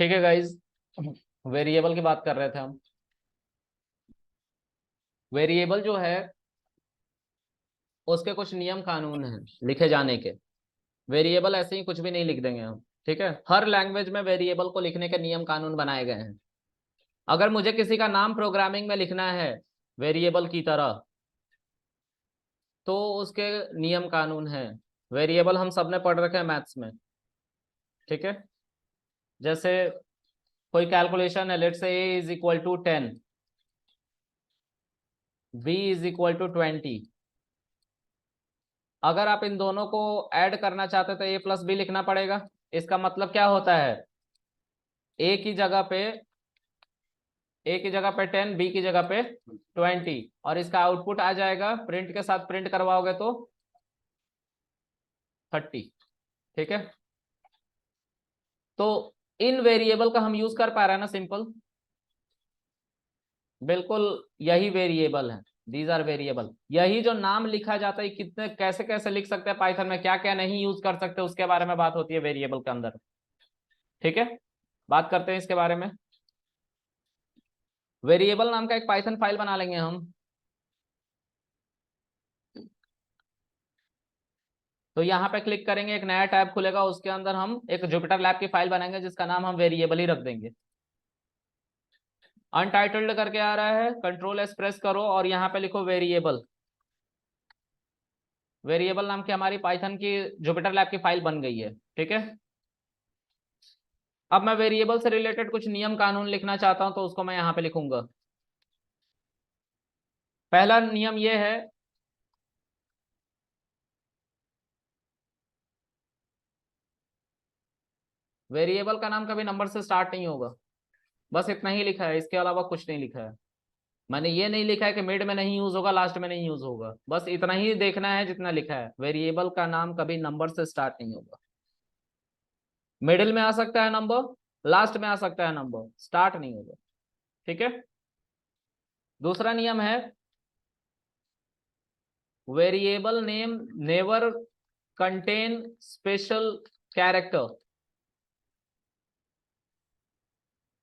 ठीक है guys, variable की बात कर रहे थे हम। वेरिएबल जो है उसके कुछ नियम कानून हैं लिखे जाने के। वेरिएबल ऐसे ही कुछ भी नहीं लिख देंगे हम। ठीक है, हर लैंग्वेज में वेरिएबल को लिखने के नियम कानून बनाए गए हैं। अगर मुझे किसी का नाम प्रोग्रामिंग में लिखना है वेरिएबल की तरह, तो उसके नियम कानून हैं। वेरिएबल हम सबने पढ़ रखे हैं मैथ्स में। ठीक है, जैसे कोई कैलकुलेशन है, let's say a is equal to 10, b is equal to 20। अगर आप इन दोनों को ऐड करना चाहते तो a प्लस बी लिखना पड़ेगा। इसका मतलब क्या होता है, a की जगह पे 10, b की जगह पे 20, और इसका आउटपुट आ जाएगा प्रिंट के साथ। प्रिंट करवाओगे तो 30। ठीक है, तो इन वेरिएबल का हम यूज कर पा रहे हैं ना, सिंपल। बिल्कुल, यही वेरिएबल है। These are variable. यही जो नाम लिखा जाता है, कितने कैसे कैसे लिख सकते हैं पाइथन में, क्या क्या नहीं यूज कर सकते, उसके बारे में बात होती है वेरिएबल के अंदर। ठीक है, बात करते हैं इसके बारे में। वेरिएबल नाम का एक पाइथन फाइल बना लेंगे हम। तो यहाँ पे क्लिक करेंगे, एक नया टैब खुलेगा, उसके अंदर हम एक जुपिटर लैब की फाइल बनाएंगे जिसका नाम हम वेरिएबल ही रख देंगे। अनटाइटल्ड करके आ रहा है, कंट्रोल एस प्रेस करो और यहाँ पे लिखो वेरिएबल। वेरिएबल नाम की हमारी पाइथन की जुपिटर लैब की फाइल बन गई है। ठीक है, अब मैं वेरिएबल से रिलेटेड कुछ नियम कानून लिखना चाहता हूं, तो उसको मैं यहाँ पे लिखूंगा। पहला नियम ये है, वेरिएबल का नाम कभी नंबर से स्टार्ट नहीं होगा। बस इतना ही लिखा है, इसके अलावा कुछ नहीं लिखा है। मैंने ये नहीं लिखा है कि मिड में नहीं यूज होगा, लास्ट में नहीं यूज होगा। बस इतना ही देखना है जितना लिखा है, वेरिएबल का नाम कभी नंबर से स्टार्ट नहीं होगा। मिडिल में आ सकता है नंबर, लास्ट में आ सकता है नंबर, स्टार्ट नहीं होगा। ठीक है, दूसरा नियम है, variable name never contain special character.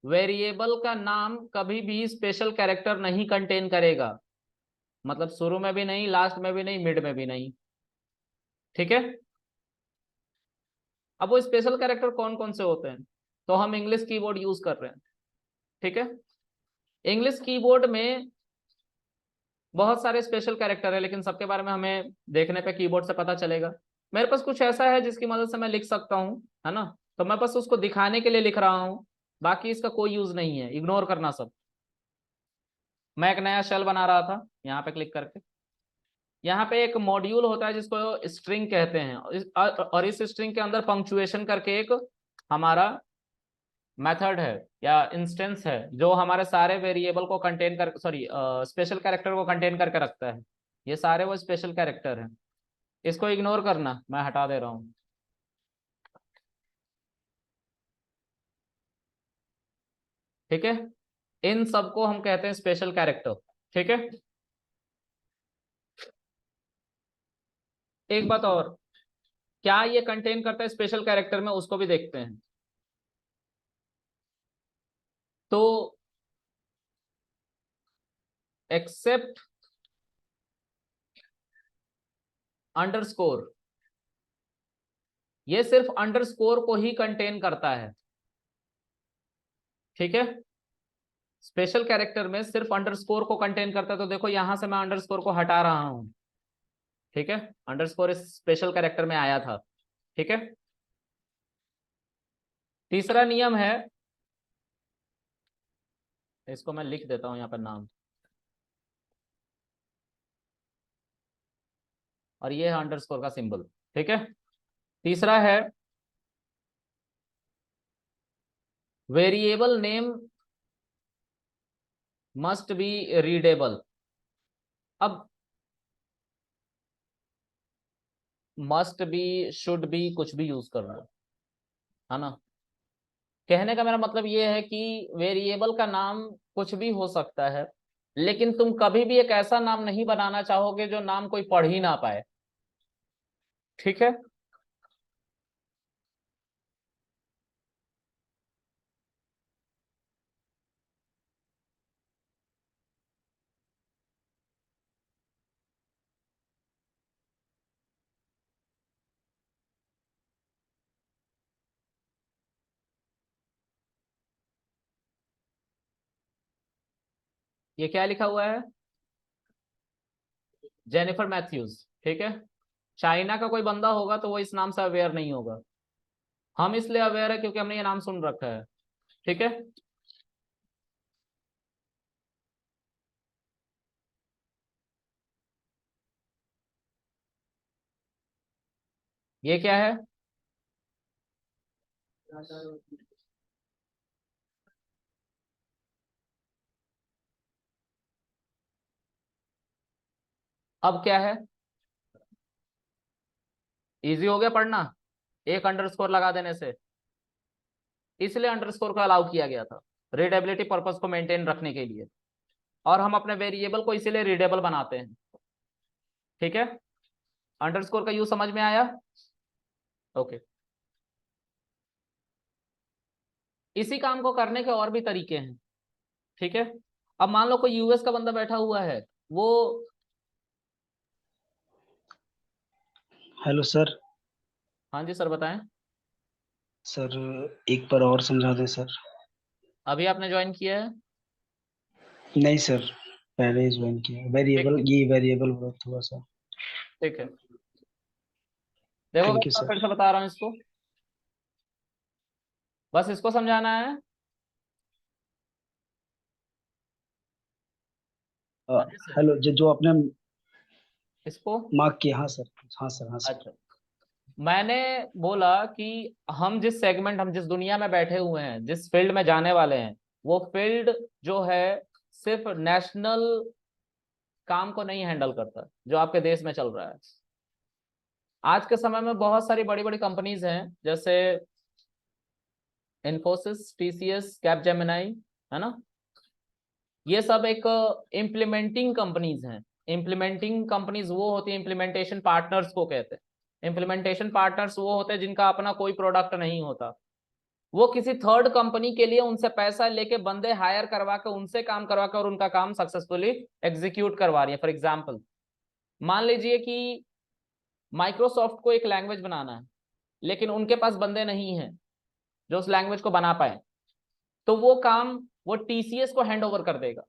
Variable का नाम कभी भी स्पेशल कैरेक्टर नहीं कंटेन करेगा। मतलब शुरू में भी नहीं, लास्ट में भी नहीं, मिड में भी नहीं। ठीक है, अब वो स्पेशल कैरेक्टर कौन कौन से होते हैं, तो हम इंग्लिश कीबोर्ड यूज कर रहे हैं। ठीक है, इंग्लिश कीबोर्ड में बहुत सारे स्पेशल कैरेक्टर है, लेकिन सबके बारे में हमें देखने पे कीबोर्ड से पता चलेगा। मेरे पास कुछ ऐसा है जिसकी मदद से मैं लिख सकता हूँ, है ना। तो मैं बस उसको दिखाने के लिए लिख रहा हूँ, बाकी इसका कोई यूज नहीं है, इग्नोर करना सब। मैं एक नया शेल बना रहा था, यहाँ पे क्लिक करके। यहाँ पे एक मॉड्यूल होता है जिसको स्ट्रिंग कहते हैं, और इस स्ट्रिंग के अंदर पंक्चुएशन करके एक हमारा मेथड है या इंस्टेंस है, जो हमारे सारे वेरिएबल को कंटेन कर, सॉरी, स्पेशल कैरेक्टर को कंटेन करके रखता है। ये सारे वो स्पेशल कैरेक्टर हैं। इसको इग्नोर करना, मैं हटा दे रहा हूँ। ठीक है, इन सबको हम कहते हैं स्पेशल कैरेक्टर। ठीक है, एक बात और, क्या ये कंटेन करता है स्पेशल कैरेक्टर में, उसको भी देखते हैं। तो एक्सेप्ट अंडरस्कोर, ये सिर्फ अंडरस्कोर को ही कंटेन करता है। ठीक है, स्पेशल कैरेक्टर में सिर्फ अंडरस्कोर को कंटेन करता है। तो देखो यहां से मैं अंडरस्कोर को हटा रहा हूं। ठीक है, अंडरस्कोर इस स्पेशल कैरेक्टर में आया था। ठीक है, तीसरा नियम है, इसको मैं लिख देता हूं यहाँ पर नाम, और ये है अंडरस्कोर का सिंबल। ठीक है, तीसरा है, variable name must be readable. अब मस्ट बी, शुड बी, कुछ भी यूज कर लो, है ना। कहने का मेरा मतलब ये है कि वेरिएबल का नाम कुछ भी हो सकता है, लेकिन तुम कभी भी एक ऐसा नाम नहीं बनाना चाहोगे जो नाम कोई पढ़ ही ना पाए। ठीक है, ये क्या लिखा हुआ है? Jennifer Matthews. ठीक है, चाइना का कोई बंदा होगा तो वो इस नाम से अवेयर नहीं होगा। हम इसलिए अवेयर है क्योंकि हमने ये नाम सुन रखा है। ठीक है, ये क्या है? अब क्या है? इजी हो गया पढ़ना एक अंडरस्कोर लगा देने से। इसलिए अंडरस्कोर को अलाउ किया गया था, रीडेबिलिटी पर्पस को मेंटेन रखने के लिए। और हम अपने वेरिएबल को इसीलिए रीडेबल बनाते हैं। ठीक है, अंडरस्कोर का यूज समझ में आया? ओके। इसी काम को करने के और भी तरीके हैं। ठीक है, अब मान लो कोई यूएस का बंदा बैठा हुआ है, वो। Hello sir. हाँ जी सर, बताएं। सर एक बार और समझा दें सर। अभी आपने ज्वाइन किया है? नहीं सर, पहले ही ज्वाइन किया। ठीक वेरिएबल, ठीक। ये वेरिएबल बहुत थोड़ा सा। ठीक है, देखो थैंक यू मैं सर। फिर से बता रहा हूँ इसको, बस इसको समझाना है। हाँ जी सर, हेलो, जो जो आपने इसको। मार्क किया, हाँ सर। हाँ सर, हाँ सर। अच्छा, मैंने बोला कि हम जिस दुनिया में बैठे हुए हैं, जिस फील्ड में जाने वाले हैं, वो फील्ड जो है सिर्फ नेशनल काम को नहीं हैंडल करता जो आपके देश में चल रहा है। आज के समय में बहुत सारी बड़ी बड़ी कंपनीज हैं, जैसे इन्फोसिस, टीसीएस, कैपजेमिनाई, है ना। ये सब एक इम्प्लीमेंटिंग कंपनीज हैं। इम्प्लीमेंटिंग कंपनीज वो होती हैं, इम्प्लीमेंटेशन पार्टनर्स को कहते हैं। इम्प्लीमेंटेशन पार्टनर्स वो होते हैं जिनका अपना कोई प्रोडक्ट नहीं होता। वो किसी थर्ड कंपनी के लिए उनसे पैसा लेके बंदे हायर करवा के उनसे काम करवा के और उनका काम सक्सेसफुली एग्जीक्यूट करवा रही है। फॉर एग्जाम्पल, मान लीजिए कि माइक्रोसॉफ्ट को एक लैंग्वेज बनाना है, लेकिन उनके पास बंदे नहीं हैं जो उस लैंग्वेज को बना पाए, तो वो काम वो टीसीएस को हैंड ओवर कर देगा।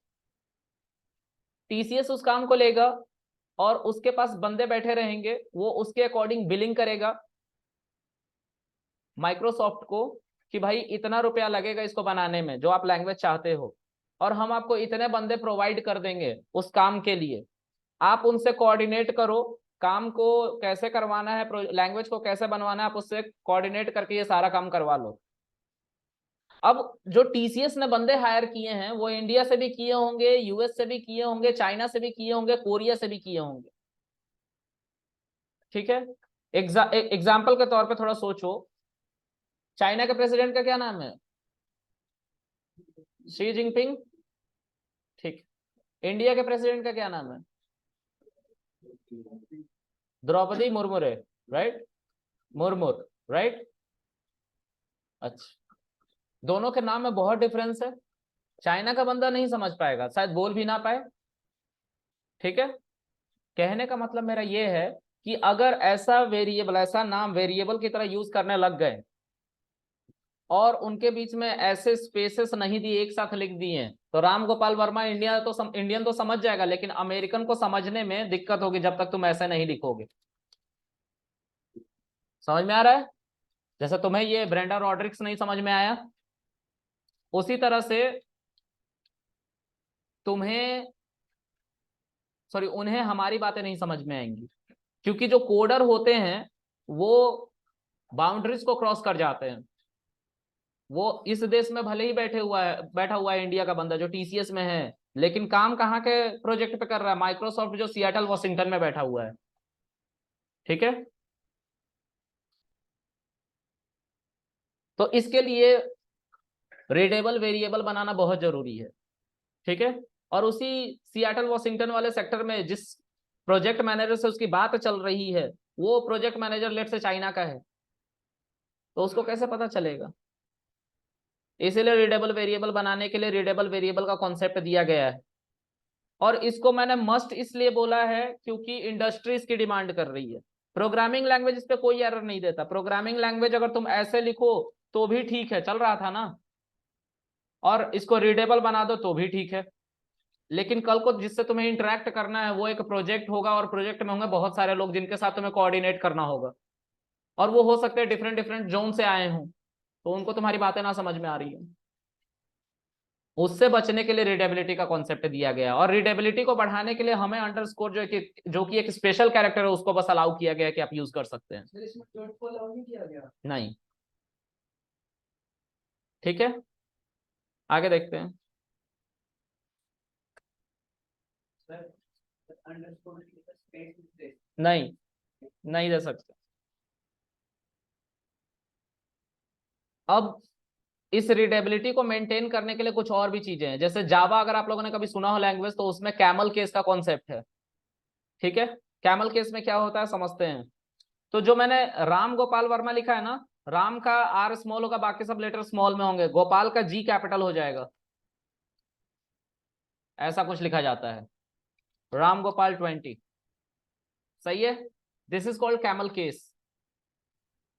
टीसीएस उस काम को लेगा और उसके पास बंदे बैठे रहेंगे, वो उसके अकॉर्डिंग बिलिंग करेगा माइक्रोसॉफ्ट को कि भाई इतना रुपया लगेगा इसको बनाने में जो आप लैंग्वेज चाहते हो, और हम आपको इतने बंदे प्रोवाइड कर देंगे उस काम के लिए। आप उनसे कोऑर्डिनेट करो, काम को कैसे करवाना है, लैंग्वेज को कैसे बनवाना है, आप उससे कोऑर्डिनेट करके ये सारा काम करवा लो। अब जो टीसीएस ने बंदे हायर किए हैं वो इंडिया से भी किए होंगे, यूएस से भी किए होंगे, चाइना से भी किए होंगे, कोरिया से भी किए होंगे। ठीक है, एग्जाम्पल के तौर पे थोड़ा सोचो, चाइना के प्रेसिडेंट का क्या नाम है? Xi Jinping. ठीक, इंडिया के प्रेसिडेंट का क्या नाम है? द्रौपदी मुर्मू, राइट? मुर्मू, राइट। अच्छा, दोनों के नाम में बहुत डिफरेंस है। चाइना का बंदा नहीं समझ पाएगा, शायद बोल भी ना पाए। ठीक है, कहने का मतलब मेरा ये है कि अगर ऐसा वेरिएबल, ऐसा नाम वेरिएबल की तरह यूज करने लग गए और उनके बीच में ऐसे स्पेसेस नहीं दिए, एक साथ लिख दिए, तो राम गोपाल वर्मा इंडियन तो समझ जाएगा, लेकिन अमेरिकन को समझने में दिक्कत होगी जब तक तुम ऐसे नहीं लिखोगे। समझ में आ रहा है? जैसे तुम्हें ये ब्रेंडा रॉड्रिक्स नहीं समझ में आया, उसी तरह से तुम्हें, सॉरी, उन्हें हमारी बातें नहीं समझ में आएंगी, क्योंकि जो कोडर होते हैं वो बाउंड्रीज को क्रॉस कर जाते हैं। वो इस देश में भले ही बैठा हुआ है इंडिया का बंदा जो टीसीएस में है, लेकिन काम कहाँ के प्रोजेक्ट पे कर रहा है? माइक्रोसॉफ्ट जो सियाटल वॉशिंगटन में बैठा हुआ है। ठीक है, तो इसके लिए रीडेबल वेरिएबल बनाना बहुत जरूरी है। ठीक है, और उसी सियाटल वॉशिंगटन वाले सेक्टर में जिस प्रोजेक्ट मैनेजर से उसकी बात चल रही है, वो प्रोजेक्ट मैनेजर लेट से चाइना का है, तो उसको कैसे पता चलेगा? इसीलिए रीडेबल वेरिएबल बनाने के लिए रीडेबल वेरिएबल का कॉन्सेप्ट दिया गया है। और इसको मैंने मस्ट इसलिए बोला है क्योंकि इंडस्ट्री इसकी डिमांड कर रही है। प्रोग्रामिंग लैंग्वेज इस पे कोई एरर नहीं देता। प्रोग्रामिंग लैंग्वेज अगर तुम ऐसे लिखो तो भी ठीक है, चल रहा था ना, और इसको रीडेबल बना दो तो भी ठीक है। लेकिन कल को जिससे तुम्हें इंटरेक्ट करना है वो एक प्रोजेक्ट होगा, और प्रोजेक्ट में होंगे बहुत सारे लोग जिनके साथ तुम्हें कोऑर्डिनेट करना होगा, और वो हो सकते हैं डिफरेंट डिफरेंट जोन से आए हों, तो उनको तुम्हारी बातें ना समझ में आ रही है। उससे बचने के लिए रीडेबिलिटी का कॉन्सेप्ट दिया गया, और रीडेबिलिटी को बढ़ाने के लिए हमें अंडरस्कोर जो कि एक स्पेशल कैरेक्टर है उसको बस अलाउ किया गया कि आप यूज कर सकते हैं। इसमें डॉट को अलाउ नहीं किया गया। नहीं, ठीक है, आगे देखते हैं। अंडरस्कोर स्पेस नहीं, नहीं दे सकते। अब इस रीडेबिलिटी को मेंटेन करने के लिए कुछ और भी चीजें हैं, जैसे जावा अगर आप लोगों ने कभी सुना हो लैंग्वेज, तो उसमें कैमल केस का कॉन्सेप्ट है। ठीक है, कैमल केस में क्या होता है समझते हैं। तो जो मैंने राम गोपाल वर्मा लिखा है ना, राम का आर स्मॉल होगा, बाकी सब लेटर स्मॉल में होंगे, गोपाल का जी कैपिटल हो जाएगा, ऐसा कुछ लिखा जाता है, राम गोपाल 20। सही है, this is called camel case.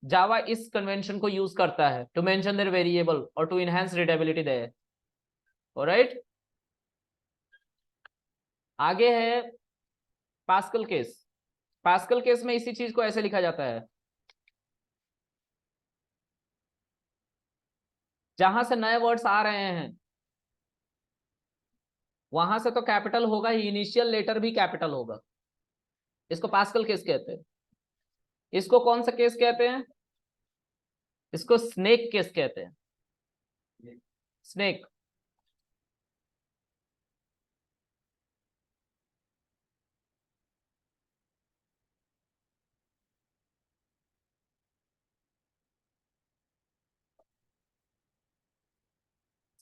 Java इस कन्वेंशन को यूज करता है टू मेंशन देयर वेरिएबल और to enhance readability there. Alright, आगे है पास्कल केस। पास्कल केस में इसी चीज को ऐसे लिखा जाता है, जहां से नए वर्ड्स आ रहे हैं वहां से तो कैपिटल होगा ही, इनिशियल लेटर भी कैपिटल होगा, इसको पास्कल केस कहते हैं। इसको कौन सा केस कहते हैं? इसको स्नेक केस कहते हैं, स्नेक।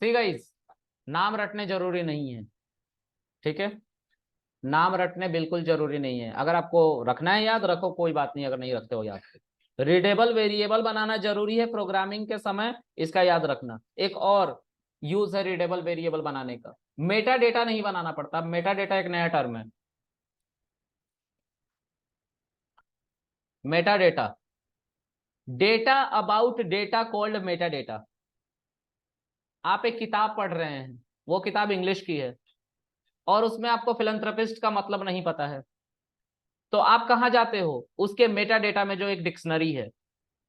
सी गाइस, नाम रटने जरूरी नहीं है, ठीक है, नाम रटने बिल्कुल जरूरी नहीं है। अगर आपको रखना है याद रखो, कोई बात नहीं, अगर नहीं रखते हो याद। रीडेबल वेरिएबल बनाना जरूरी है प्रोग्रामिंग के समय, इसका याद रखना। एक और यूज है रीडेबल वेरिएबल बनाने का, मेटा डेटा नहीं बनाना पड़ता। मेटा डेटा एक नया टर्म है। Meta data, data about data called Meta data. आप एक किताब पढ़ रहे हैं, वो किताब इंग्लिश की है, और उसमें आपको फिलंथ्रोपिस्ट का मतलब नहीं पता है, तो आप कहाँ जाते हो? उसके मेटा डेटा में जो एक डिक्शनरी है,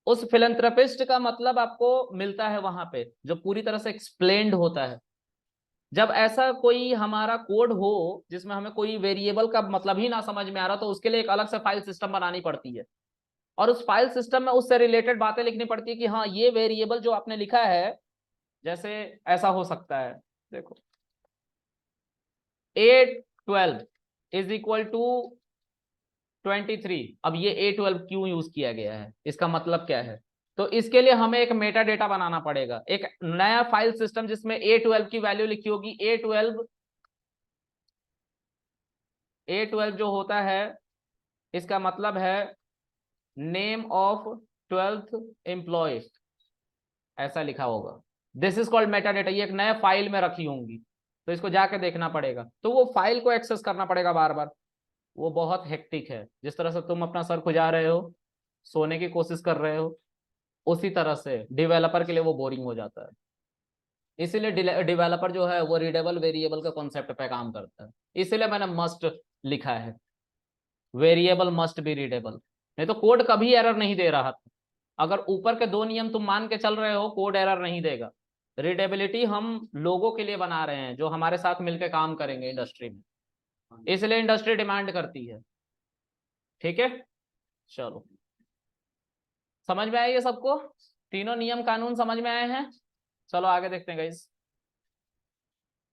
उस फिलंथ्रोपिस्ट का मतलब आपको मिलता है वहां पे, जो पूरी तरह से एक्सप्लेन्ड होता है। जब ऐसा कोई हमारा कोड हो जिसमें हमें कोई वेरिएबल का मतलब ही ना समझ में आ रहा, तो उसके लिए एक अलग से फाइल सिस्टम बनानी पड़ती है, और उस फाइल सिस्टम में उससे रिलेटेड बातें लिखनी पड़ती है कि हाँ ये वेरिएबल जो आपने लिखा है, जैसे ऐसा हो सकता है, देखो A12 इज इक्वल टू 23। अब ये A12 क्यों यूज किया गया है, इसका मतलब क्या है? तो इसके लिए हमें एक मेटा डेटा बनाना पड़ेगा, एक नया फाइल सिस्टम जिसमें A12 की वैल्यू लिखी होगी। A12 जो होता है, इसका मतलब है नेम ऑफ 12th एम्प्लॉय, ऐसा लिखा होगा। This is called Meta data. ये एक नया फाइल में रखी होंगी, तो इसको जाके देखना पड़ेगा, तो वो फाइल को एक्सेस करना पड़ेगा बार बार। वो बहुत हेक्टिक है। जिस तरह से तुम अपना सर खुजा रहे हो, सोने की कोशिश कर रहे हो, उसी तरह से डेवलपर के लिए वो बोरिंग हो जाता है। इसीलिए डेवलपर जो है वो रीडेबल वेरिएबल के कॉन्सेप्ट पे काम करता है। इसीलिए मैंने मस्ट लिखा है, वेरिएबल मस्ट बी रीडेबल, नहीं तो कोड कभी एरर नहीं दे रहा था। अगर ऊपर के दो नियम तुम मान के चल रहे हो, कोड एरर नहीं देगा। रीडेबिलिटी हम लोगों के लिए बना रहे हैं जो हमारे साथ मिलकर काम करेंगे इंडस्ट्री में, इसलिए इंडस्ट्री डिमांड करती है। ठीक है, चलो, समझ में आया ये सबको? तीनों नियम कानून समझ में आए हैं? चलो आगे देखते हैं गाइस।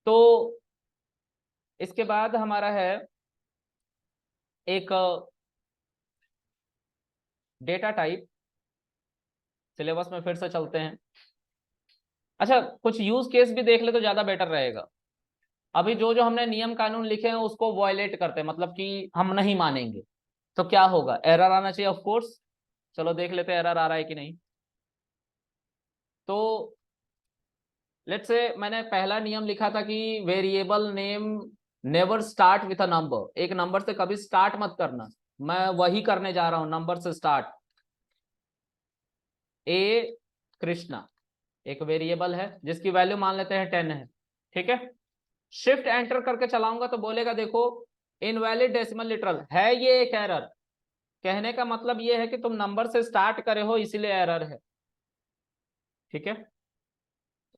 तो इसके बाद हमारा है एक डेटा टाइप। सिलेबस में फिर से चलते हैं। अच्छा, कुछ यूज केस भी देख ले तो ज्यादा बेटर रहेगा। अभी जो जो हमने नियम कानून लिखे हैं उसको वॉयलेट करते हैं, मतलब कि हम नहीं मानेंगे, तो क्या होगा? एरर आना चाहिए ऑफ कोर्स। चलो देख लेते हैं एरर आ रहा है कि नहीं। तो लेट्स से मैंने पहला नियम लिखा था कि variable name never start with a number. एक नंबर से कभी स्टार्ट मत करना, मैं वही करने जा रहा हूं, नंबर से स्टार्ट। ए कृष्णा एक वेरिएबल है जिसकी वैल्यू मान लेते हैं 10 है, ठीक है। शिफ्ट एंटर करके चलाऊंगा तो बोलेगा देखो इनवैलिड डेसिमल लिटरल है, ये एक एरर। कहने का मतलब ये है कि तुम नंबर से स्टार्ट करे हो इसीलिए एरर है। ठीक है,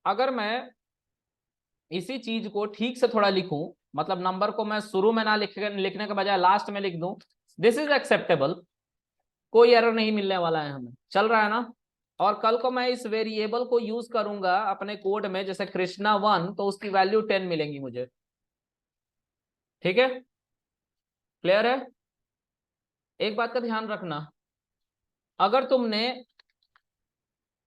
अगर मैं इसी चीज को ठीक से थोड़ा लिखूं, मतलब नंबर को मैं शुरू में ना लिखने के बजाय लास्ट में लिख दूं, दिस इज एक्सेप्टेबल, कोई एरर नहीं मिलने वाला है, हमें चल रहा है ना। और कल को मैं इस वेरिएबल को यूज करूंगा अपने कोड में, जैसे कृष्णा 1, तो उसकी वैल्यू 10 मिलेंगी मुझे। ठीक है, क्लियर है। एक बात का ध्यान रखना, अगर तुमने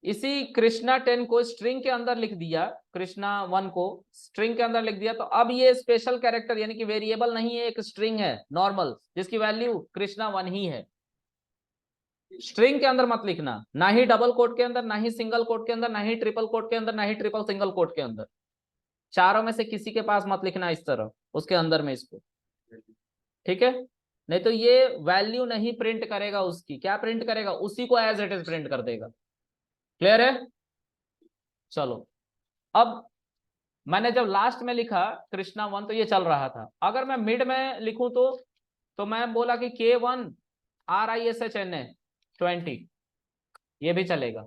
इसी कृष्णा 10 को स्ट्रिंग के अंदर लिख दिया, कृष्णा 1 को स्ट्रिंग के अंदर लिख दिया, तो अब ये स्पेशल कैरेक्टर यानी कि वेरिएबल नहीं है, एक स्ट्रिंग है नॉर्मल, जिसकी वैल्यू कृष्णा 1 ही है। स्ट्रिंग के अंदर मत लिखना, ना ही डबल कोट के अंदर, ना ही सिंगल कोट के अंदर, ना ही ट्रिपल कोट के अंदर, ना ही ट्रिपल सिंगल कोट के अंदर। चारों में से किसी के पास मत लिखना इस तरह, उसके अंदर में इसको। ठीक है, नहीं तो ये वैल्यू नहीं प्रिंट करेगा, उसकी क्या प्रिंट करेगा, उसी को एज इट इज प्रिंट कर देगा। क्लियर है। चलो, अब मैंने जब लास्ट में लिखा कृष्णा 1 तो ये चल रहा था। अगर मैं मिड में लिखूं तो मैं बोला कि K1 RISHNA 20, ये भी चलेगा,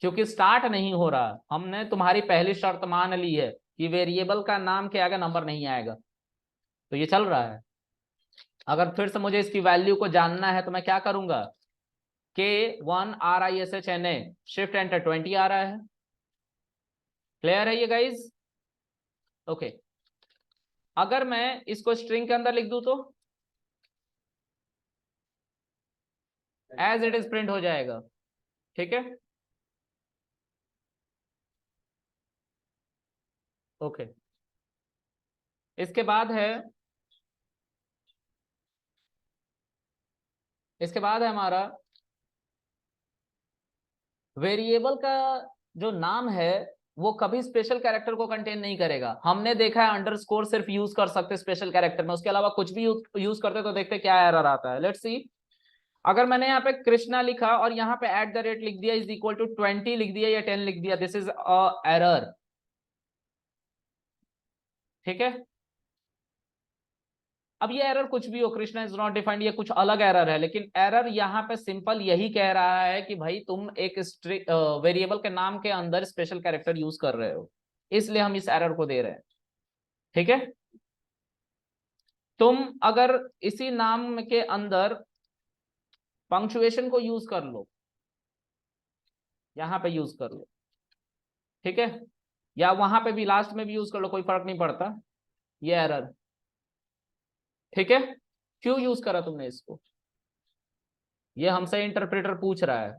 क्योंकि स्टार्ट नहीं हो रहा। हमने तुम्हारी पहली शर्त मान ली है कि वेरिएबल का नाम के आगे नंबर नहीं आएगा, तो ये चल रहा है। अगर फिर से मुझे इसकी वैल्यू को जानना है तो मैं क्या करूंगा, K1 RISHNA शिफ्ट एंटर 20 आ रहा है। क्लियर है ये गाइज। ओके, अगर मैं इसको स्ट्रिंग के अंदर लिख दूं तो एज इट इज प्रिंट हो जाएगा। ठीक है, ओके। इसके बाद है हमारा वेरिएबल का जो नाम है वो कभी स्पेशल कैरेक्टर को कंटेन नहीं करेगा। हमने देखा है अंडरस्कोर सिर्फ यूज कर सकते स्पेशल कैरेक्टर में, उसके अलावा कुछ भी यूज करते तो देखते क्या एरर आता है। लेट्स सी, अगर मैंने यहाँ पे कृष्णा लिखा और यहाँ पे @ लिख दिया, इज इक्वल टू 20 लिख दिया या 10 लिख दिया, दिस इज अ एरर। ठीक है, अब ये एरर कुछ भी हो, कृष्णा इज नॉट डिफाइंड, ये कुछ अलग एरर है, लेकिन एरर यहाँ पे सिंपल यही कह रहा है कि भाई तुम एक वेरिएबल के नाम के अंदर स्पेशल कैरेक्टर यूज कर रहे हो, इसलिए हम इस एरर को दे रहे हैं। ठीक है, तुम अगर इसी नाम के अंदर पंक्चुएशन को यूज कर लो, यहां पे यूज कर लो, ठीक है, या वहां पे भी लास्ट में भी यूज कर लो, कोई फर्क नहीं पड़ता, ये एरर। ठीक है, क्यों यूज करा तुमने इसको, ये हमसे इंटरप्रेटर पूछ रहा है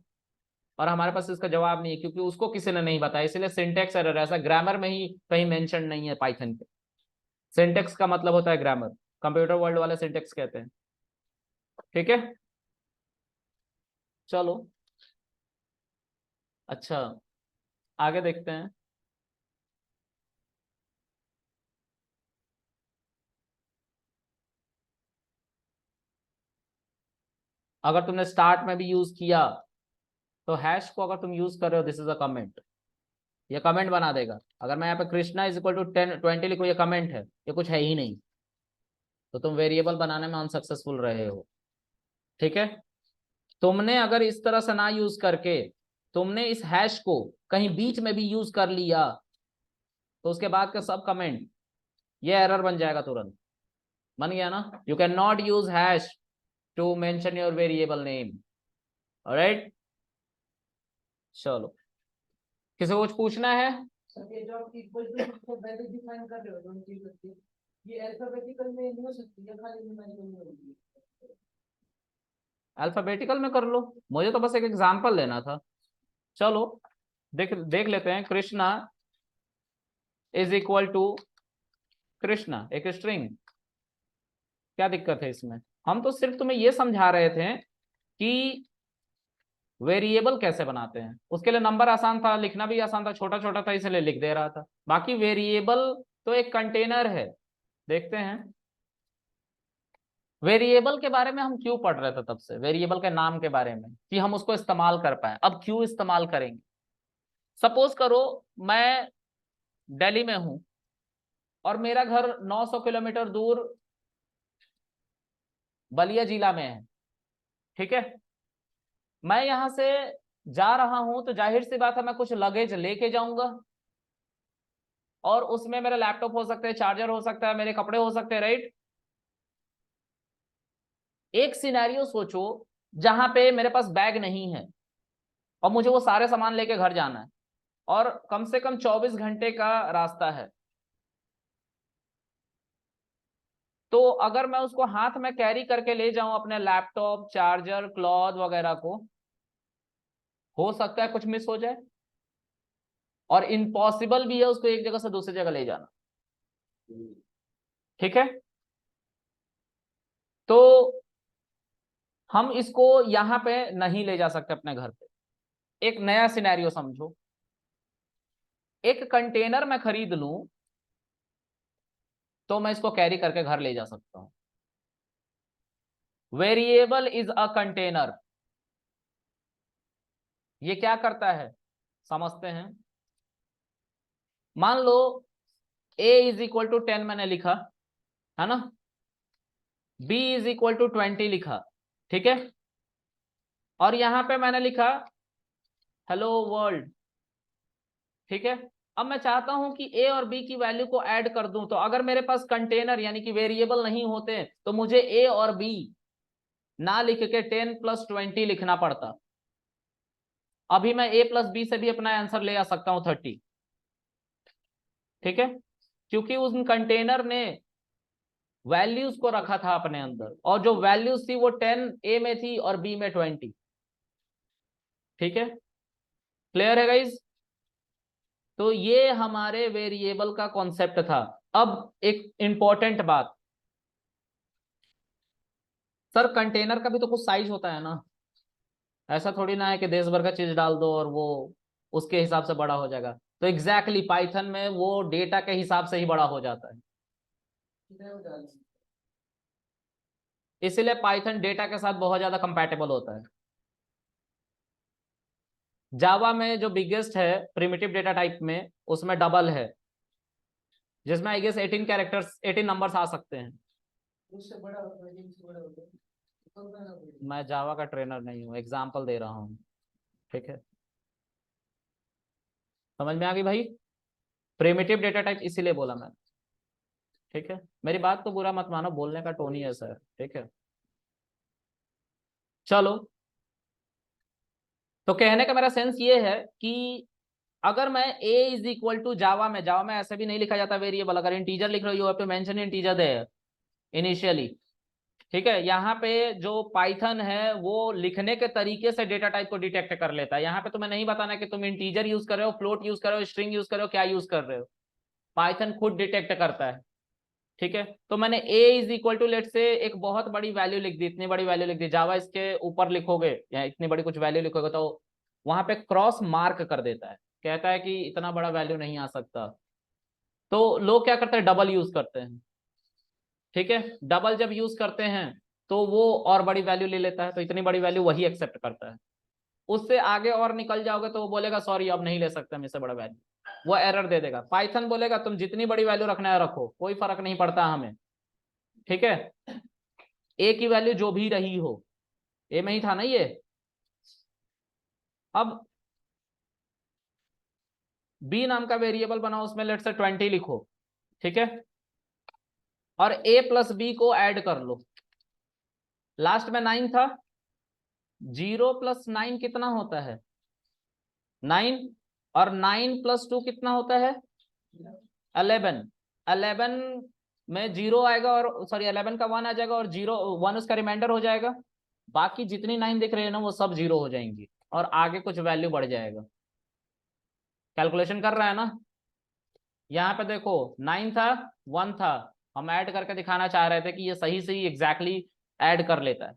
और हमारे पास इसका जवाब नहीं है, क्योंकि उसको किसी ने नहीं बताया, इसलिए सिंटेक्स एरर। ऐसा ग्रामर में ही कहीं मेंशन नहीं है पाइथन पे। सिंटेक्स का मतलब होता है ग्रामर, कंप्यूटर वर्ल्ड वाले सिंटेक्स कहते हैं। ठीक है, चलो अच्छा, आगे देखते हैं। अगर तुमने स्टार्ट में भी यूज किया तो हैश को अगर तुम यूज कर रहे हो, दिस इज अ कमेंट, ये कमेंट बना देगा। अगर मैं यहाँ पे कृष्णा इज इक्वल टू 20 लिखूं, ये कमेंट है, ये कुछ है ही नहीं, तो तुम वेरिएबल बनाने में अनसक्सेसफुल रहे हो। ठीक है, तुमने अगर इस तरह से ना यूज करके तुमने इस हैश को कहीं बीच में भी यूज कर लिया, तो उसके बाद का सब कमेंट ये एरर बन जाएगा तुरंत। बन गया ना, you can not use hash to mention your variable name. Alright, चलो, किसी को कुछ पूछना है। सर ये जो आप इक्वल टू वैल्यू डिफाइन कर रहे हो दोनों चीजों की, ये अल्फाबेटिकल में नहीं हो सकती या खाली न्यूमेरिकल में होगी? अल्फाबेटिकल में कर लो, मुझे तो बस एक एग्जांपल लेना था। चलो देख लेते हैं। Krishna is equal to Krishna, एक स्ट्रिंग, क्या दिक्कत है इसमें। हम तो सिर्फ तुम्हें ये समझा रहे थे कि वेरिएबल कैसे बनाते हैं, उसके लिए नंबर आसान था, लिखना भी आसान था, छोटा छोटा था इसलिए लिख दे रहा था। बाकी वेरिएबल तो एक कंटेनर है। देखते हैं वेरिएबल के बारे में हम क्यों पढ़ रहे थे तब से, वेरिएबल के नाम के बारे में, कि हम उसको इस्तेमाल कर पाए। अब क्यों इस्तेमाल करेंगे, सपोज करो मैं दिल्ली में हूं, और मेरा घर 900 किलोमीटर दूर बलिया जिला में है, ठीक है। मैं यहां से जा रहा हूं तो जाहिर सी बात है मैं कुछ लगेज लेके जाऊंगा, और उसमें मेरा लैपटॉप हो सकता है, चार्जर हो सकता है, मेरे कपड़े हो सकते हैं, राइट। एक सिनेरियो सोचो जहां पे मेरे पास बैग नहीं है और मुझे वो सारे सामान लेके घर जाना है, और कम से कम 24 घंटे का रास्ता है। तो अगर मैं उसको हाथ में कैरी करके ले जाऊं, अपने लैपटॉप, चार्जर, क्लॉथ वगैरह को, हो सकता है कुछ मिस हो जाए, और इम्पॉसिबल भी है उसको एक जगह से दूसरी जगह ले जाना, ठीक है। तो हम इसको यहां पे नहीं ले जा सकते अपने घर पे। एक नया सिनेरियो समझो, एक कंटेनर मैं खरीद लूं तो मैं इसको कैरी करके घर ले जा सकता हूं। Variable is a container. ये क्या करता है समझते हैं। मान लो a इज इक्वल टू 10 मैंने लिखा, है ना, b इज इक्वल टू 20 लिखा, ठीक है, और यहां पे मैंने लिखा हेलो वर्ल्ड, ठीक है। अब मैं चाहता हूं कि a और b की वैल्यू को ऐड कर दूं, तो अगर मेरे पास कंटेनर यानी कि वेरिएबल नहीं होते तो मुझे a और b ना लिख के 10 + 20 लिखना पड़ता। अभी मैं a + b से भी अपना आंसर ले आ सकता हूं 30, ठीक है, क्योंकि उस कंटेनर ने वैल्यूज को रखा था अपने अंदर, और जो वैल्यूज थी वो 10 a में थी और b में 20, ठीक है। क्लियर है गाइज। तो ये हमारे वेरिएबल का कॉन्सेप्ट था। अब एक इंपॉर्टेंट बात, सर कंटेनर का भी तो कुछ साइज होता है ना, ऐसा थोड़ी ना है कि देश भर का चीज डाल दो और वो उसके हिसाब से बड़ा हो जाएगा। तो एग्जैक्टली पाइथन में वो डेटा के हिसाब से ही बड़ा हो जाता है, इसलिए पाइथन डेटा के साथ बहुत ज्यादा कंपैटिबल होता है। जावा में जो बिगेस्ट है प्रिमिटिव डेटा टाइप में, उसमें डबल है, जिसमें आई गेस 18 कैरेक्टर्स 18 नंबर्स आ सकते हैं। उससे बड़ा होता है, जिनसे बड़ा होता है, तो बड़ा होता है। मैं जावा का ट्रेनर नहीं हूँ, एग्जाम्पल दे रहा हूँ, ठीक है। समझ में आ गई भाई। प्रिमिटिव डेटा टाइप इसीलिए बोला मैंने, ठीक है। मेरी बात को बुरा मत मानो, बोलने का टोन ही ऐसा है, ठीक है। चलो, तो कहने का मेरा सेंस ये है कि अगर मैं a is equal to Java में ऐसे भी नहीं लिखा जाता वेरिएबल, अगर इंटीजर लिख रहे हो you have to mention integer there initially, ठीक है। यहाँ पे जो पाइथन है वो लिखने के तरीके से डेटा टाइप को डिटेक्ट कर लेता है। यहाँ पे तुम्हें नहीं बताना कि तुम इंटीजर यूज कर रहे हो, फ्लोट यूज कर रहे हो, स्ट्रिंग यूज कर रहे हो, क्या यूज कर रहे हो, पाइथन खुद डिटेक्ट करता है, ठीक है। तो मैंने a is equal to let say एक बहुत बड़ी वैल्यू लिख दी, इतनी बड़ी वैल्यू लिख दी, जावा इसके ऊपर लिखोगे या इतनी बड़ी कुछ वैल्यू लिखोगे तो वहां पे क्रॉस मार्क कर देता है, कहता है कि इतना बड़ा वैल्यू नहीं आ सकता। तो लोग क्या करते हैं, डबल यूज करते हैं, ठीक है। डबल जब यूज करते हैं तो वो और बड़ी वैल्यू ले लेता है, तो इतनी बड़ी वैल्यू वही एक्सेप्ट करता है। उससे आगे और निकल जाओगे तो वो बोलेगा सॉरी अब नहीं ले सकते हम इससे बड़ा वैल्यू, वो एरर दे देगा। पाइथन बोलेगा तुम जितनी बड़ी वैल्यू रखना है रखो, कोई फर्क नहीं पड़ता हमें, ठीक है। ए की वैल्यू जो भी रही हो, ए में ही था ना ये। अब बी नाम का वेरिएबल बनाओ, उसमें लेट से 20 लिखो, ठीक है, और a + b को ऐड कर लो। लास्ट में 9 था, 0 + 9 कितना होता है 9, और 9 + 2 कितना होता है 11। 11 में 0 आएगा, और सॉरी 11 का 1 आ जाएगा, और 0 1 उसका रिमाइंडर हो जाएगा। बाकी जितनी 9 दिख रही है ना वो सब 0 हो जाएंगी, और आगे कुछ वैल्यू बढ़ जाएगा। कैलकुलेशन कर रहा है ना। यहाँ पे देखो 9 था, 1 था, हम ऐड करके दिखाना चाह रहे थे कि ये सही से ही एग्जैक्टली ऐड कर लेता है।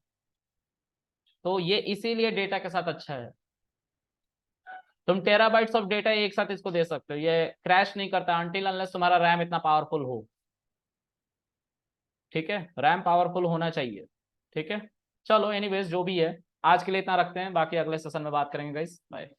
तो ये इसीलिए डेटा के साथ अच्छा है। तुम टेराबाइट्स ऑफ डेटा एक साथ इसको दे सकते हो, ये क्रैश नहीं करता अनटिल अनलेस तुम्हारा रैम इतना पावरफुल हो, ठीक है। रैम पावरफुल होना चाहिए, ठीक है। चलो एनीवेज जो भी है, आज के लिए इतना रखते हैं, बाकी अगले सेशन में बात करेंगे गाइस, बाय।